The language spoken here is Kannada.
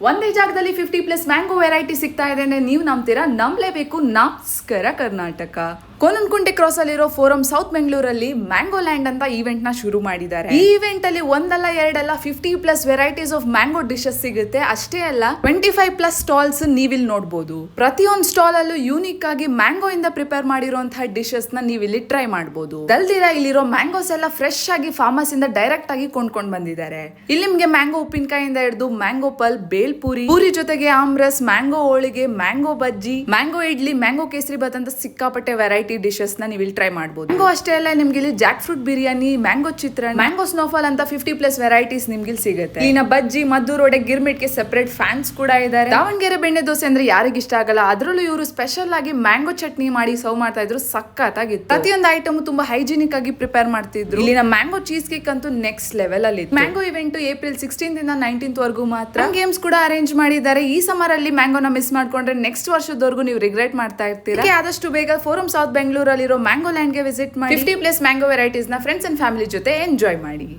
ಒಂದೇ ಜಾಗದಲ್ಲಿ 50+ ಮ್ಯಾಂಗೋ ವೆರೈಟಿ ಸಿಗ್ತಾ ಇದೆ ಅಂದ್ರೆ ನೀವು ನಂಬ್ತೀರಾ? ನಂಬಲೇಬೇಕು. ನಮಸ್ಕಾರ ಕರ್ನಾಟಕ. ಕೋನನಕುಂಟೆ ಕ್ರಾಸ್ ಅಲ್ಲಿರೋ ಫೋರಂ ಸೌತ್ ಬೆಂಗಳೂರಲ್ಲಿ ಮ್ಯಾಂಗೋ ಲ್ಯಾಂಡ್ ಅಂತ ಈವೆಂಟ್ ನ ಶುರು ಮಾಡಿದ್ದಾರೆ. ಈ ಈವೆಂಟ್ ಅಲ್ಲಿ ಒಂದಲ್ಲ ಎರಡಲ್ಲ 50+ ವೆರೈಟೀಸ್ ಆಫ್ ಮ್ಯಾಂಗೋ ಡಿಶಸ್ ಸಿಗುತ್ತೆ. ಅಷ್ಟೇ ಅಲ್ಲ 25+ ಸ್ಟಾಲ್ಸ್ ನೀವಿಲ್ಲಿ ನೋಡಬಹುದು. ಪ್ರತಿಯೊಂದು ಸ್ಟಾಲ್ ಅಲ್ಲೂ ಯೂನಿಕ್ ಆಗಿ ಮ್ಯಾಂಗೋ ಇಂದ ಪ್ರಿಪೇರ್ ಮಾಡಿರುವಂತಹ ಡಿಶಸ್ ನ ನೀವು ಇಲ್ಲಿ ಟ್ರೈ ಮಾಡಬಹುದು. ದಲ್ದಿರ ಇಲ್ಲಿರೋ ಮ್ಯಾಂಗೋಸ್ ಎಲ್ಲ ಫ್ರೆಶ್ ಆಗಿ ಫಾರ್ಮರ್ಸ್ ಇಂದ ಡೈರೆಕ್ಟ್ ಆಗಿ ಕೊಂಡ್ಕೊಂಡು ಬಂದಿದ್ದಾರೆ. ಇಲ್ಲಿ ನಿಮ್ಗೆ ಮ್ಯಾಂಗೋ ಉಪ್ಪಿನಕಾಯಿಂದ ಹಿಡಿದು ಮ್ಯಾಂಗೋ ಪಲ್, ಬೇಲ್ ಪೂರಿ ಜೊತೆಗೆ ಆಮ್ರಸ್, ಮ್ಯಾಂಗೋ ಹೋಳಿಗೆ, ಮ್ಯಾಂಗೋ ಬಜ್ಜಿ, ಮ್ಯಾಂಗೋ ಇಡ್ಲಿ, ಮ್ಯಾಂಗೋ ಕೇಸರಿ ಬಾತ್ ಅಂತ ಸಿಕ್ಕಾಪಟ್ಟೆ ವೆರೈಟಿ ಡಿಶಸ್ ನ ನೀವು ಇಲ್ಲಿ ಟ್ರೈ ಮಾಡಬಹುದು. ಮ್ಯಾಂಗೋ ಅಷ್ಟೇ ಅಲ್ಲ, ನಿಮ್ಗೆ ಇಲ್ಲಿ ಜಾಕ್ ಫ್ರೂಟ್ ಬಿರಿಯಾನಿ, ಮ್ಯಾಂಗೋ ಚಿತ್ರಾನ್ನ, ಮ್ಯಾಂಗೋ ಸ್ನೋಫಾಲ್ ಅಂತ 50+ ವೆರೈಟೀಸ್ ನಿಮ್ಗೆ ಇಲ್ಲಿ ಸಿಗುತ್ತೆ. ಇಲ್ಲಿನ ಬಜ್ಜಿ, ಮದ್ದೂರು ವಡೆ, ಗಿರ್ಮಿಟ್ಗೆ ಸೆಪರೇಟ್ ಫ್ಯಾನ್ಸ್ ಕೂಡ ಇದ್ದಾರೆ. ದಾವಣಗೆರೆ ಬೆಣ್ಣೆ ದೋಸೆ ಅಂದ್ರೆ ಯಾರಿಗೆ ಇಷ್ಟ ಆಗಲ್ಲ? ಅದರಲ್ಲೂ ಇವರು ಸ್ಪೆಷಲ್ ಆಗಿ ಮ್ಯಾಂಗೋ ಚಟ್ನಿ ಮಾಡಿ ಸರ್ವ್ ಮಾಡ್ತಾ ಇದ್ರು. ಸಕ್ಕತ್ತಾಗಿತ್ತು. ಪ್ರತಿಯೊಂದು ಐಟಮ್ ತುಂಬಾ ಹೈಜಿನಿಕ್ ಆಗಿ ಪ್ರಿಪೇರ್ ಮಾಡ್ತಿದ್ರು. ಇಲ್ಲಿನ ಮ್ಯಾಂಗೋ ಚೀಸ್ ಕೇಕ್ ಅಂತೂ ನೆಕ್ಸ್ಟ್ ಲೆವೆಲ್ ಅಲ್ಲಿ. ಮ್ಯಾಂಗೋ ಇವೆಂಟ್ ಏಪ್ರಿಲ್ 16 ಇಂದ 19th ವರೆಗೂ ಮಾತ್ರ. ಗೇಮ್ಸ್ ಕೂಡ ಅರೇಂಜ್ ಮಾಡಿದ್ದಾರೆ. ಈ ಸಮ್ಮರ್ ಅಲ್ಲಿ ಮ್ಯಾಂಗೋನ ಮಿಸ್ ಮಾಡ್ಕೊಂಡ್ರೆ ನೆಕ್ಸ್ಟ್ ವರ್ಷದವರೆಗೂ ನೀವು ರಿಗ್ರೆಟ್ ಮಾಡ್ತಾ ಇರ್ತೀರಾ. ಆದಷ್ಟು ಬೇಗ ಫೋರಂ ಸೌತ್ ಬೆಂಗಳೂರಲ್ಲಿರೋ ಮ್ಯಾಂಗೋ ಲ್ಯಾಂಡ್ ಗೆ ವಿಸಿಟ್ ಮಾಡಿ 50+ ಮ್ಯಾಂಗೋ ವೆರೈಟೀಸ್ ನ ಫ್ರೆಂಡ್ಸ್ ಅಂಡ್ ಫ್ಯಾಮಿಲಿ ಜೊತೆ ಎಂಜಾಯ್ ಮಾಡಿ.